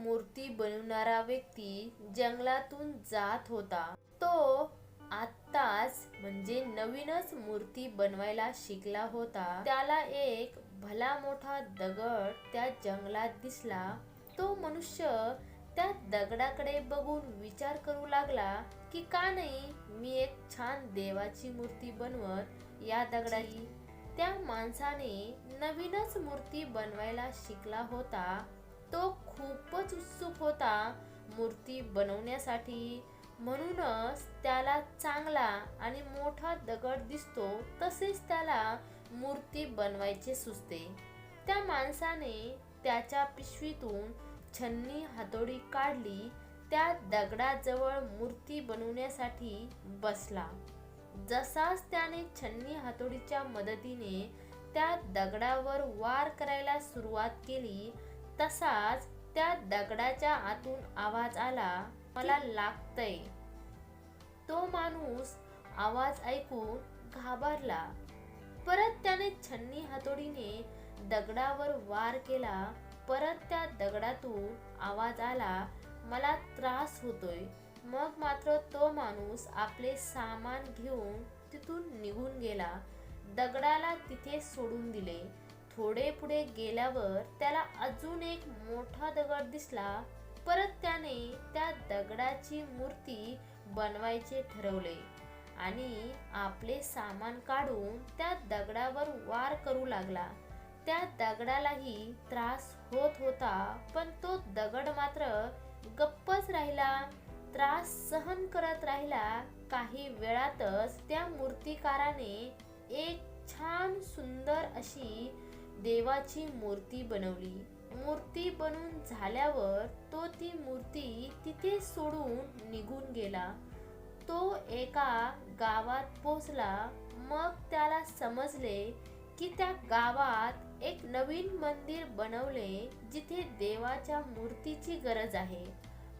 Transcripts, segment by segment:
मूर्ती बनवणारा व्यक्ती जंगलातून जात होता. तो आत्ताच म्हणजे नवीनच मूर्ती बनवायला शिकला होता. त्याला एक भला मोठा दगड त्या जंगलात दिसला. तो मनुष्य त्या दगडाकडे बघून विचार करू लागला की का नाही मी एक छान देवाची मूर्ती बनवत या दगडाची. त्या माणसाने नवीनच मूर्ती बनवायला शिकला होता. तो खूपच उत्सुक होता मूर्ती बनवण्यासाठी. म्हणूनच त्याला चांगला आणि मोठा दगड दिसतो तसेच त्याला मूर्ती बनवायचे सुचते. त्या माणसाने त्याच्या पिशवीतून छन्नी हातोडी काढली. त्या दगडाजवळ मूर्ती बनवण्यासाठी बसला. जसाच त्याने छन्नी हातोडीच्या मदतीने त्या दगडावर वार करायला सुरुवात केली तसाच त्या दगडाच्या आतून आवाज आला, मला लागतंय. तो माणूस आवाज ऐकून घाबरला. परत त्याने छन्नी हातोडीने दगडावर वार केला. परत त्या दगडातून आवाज आला, मला त्रास होतोय. मग मात्र तो माणूस आपले सामान घेऊन तिथून निघून गेला. दगडाला तिथे सोडून दिले. थोडे पुढे गेल्यावर त्याला अजून एक मोठा दगड दिसला. परत त्याने त्या दगडाची मूर्ती बनवायचे ठरवले आणि आपले सामान काढून त्या दगडावर वार करू लागला. त्या दगडालाही त्रास होत होता पण तो दगड मात्र गप्पच राहिला. त्रास सहन करत राहिला. काही वेळातच त्या मूर्तिकाराने एक छान सुंदर अशी देवाची मूर्ती बनवली. मूर्ती बनून झाल्यावर तो ती मूर्ती तिथे सोडून निघून गेला. तो एका गावात पोहोचला. मग त्याला समजले की त्या गावात एक नवीन मंदिर बनवले जिथे देवाच्या मूर्तीची गरज आहे.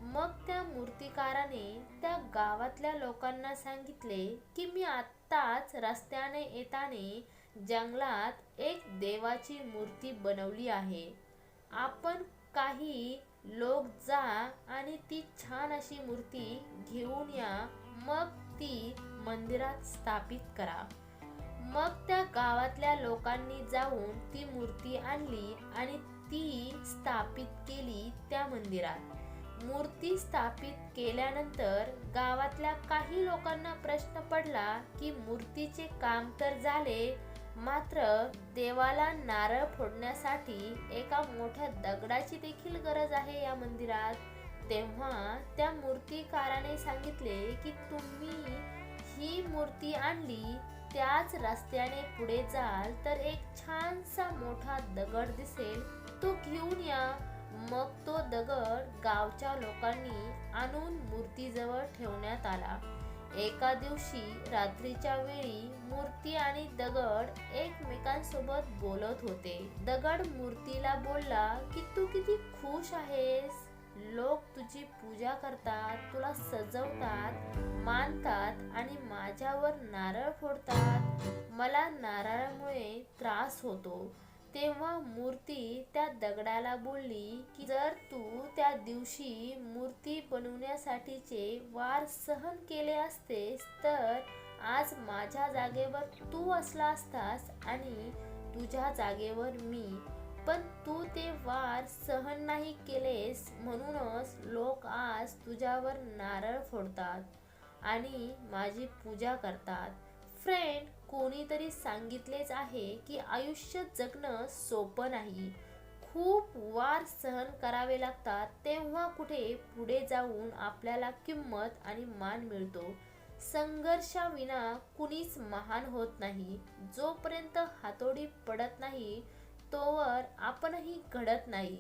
मग त्या मूर्तिकाराने त्या गावातल्या लोकांना सांगितले की मी आत्ताच रस्त्याने येताना जंगलात एक देवाची मूर्ती बनवली आहे. आपण काही लोक जा आणि ती छान अशी मूर्ती घेऊन या. मग ती मंदिरात स्थापित करा. मग त्या गावातल्या लोकांनी जाऊन ती मूर्ती आणली आणि ती स्थापित केली त्या मंदिरात. मूर्ती स्थापित केल्यानंतर गावातल्या काही लोकांना प्रश्न पडला की मूर्तीचे काम तर झाले मात्र देवाला नारळ फोडण्यासाठी एका मोठ्या दगडाची देखील गरज आहे या मंदिरात. तेव्हा त्या मूर्तिकाराने सांगितले की तुम्ही ही मूर्ती आणली त्याच रस्त्याने पुढे जाल तर एक छानसा मोठा दगड दिसेल, तो घेऊन या. मग तो दगड गावच्या लोकांनी आणून मूर्तीजवळ ठेवण्यात आला. एका दिवशी रात्रीच्या वेळी मूर्ती आणि दगड एकमेकांसोबत बोलत होते. दगड मूर्तीला बोलला की तू किती खुश आहेस. लोक तुझी पूजा करतात, तुला सजवतात, मानतात आणि माझ्यावर नारळ फोडतात. मला नारळामुळे त्रास होतो. तेव्हा मूर्ती त्या दगडाला बोलली की जर तू त्या दिवशी मूर्ती बनवण्यासाठीचे वार सहन केले असतेस तर आज माझ्या जागेवर तू असला असतास आणि तुझ्या जागेवर मी. पण तू ते वार सहन नाही केलेस म्हणूनच लोक आज तुझ्यावर नारळ फोडतात आणि माझी पूजा करतात. फ्रेंड, कोणीतरी सांगितलेच आहे की आयुष्य जगणं सोपं नाही. खूप वार सहन करावे लागतात तेव्हा कुठे पुढे जाऊन आपल्याला किंमत आणि मान मिळतो. संघर्षाविना कुणीच महान होत नाही. जोपर्यंत हातोडी पडत नाही तोवर आपणही घडत नाही.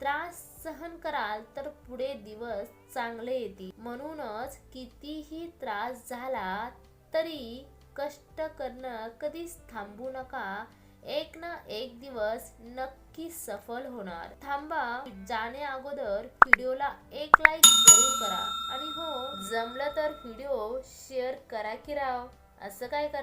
त्रास सहन कराल तर पुढे दिवस चांगले येतील. म्हणूनच कितीही त्रास झाला तरी कष्ट करणं कधीच थांबू नका. एक ना एक दिवस नक्की सफल होणार. थांबा, जाण्या अगोदर व्हिडिओला एक लाईक जरूर करा आणि हो जमलं तर व्हिडिओ शेअर करा की राव. असं काय करा.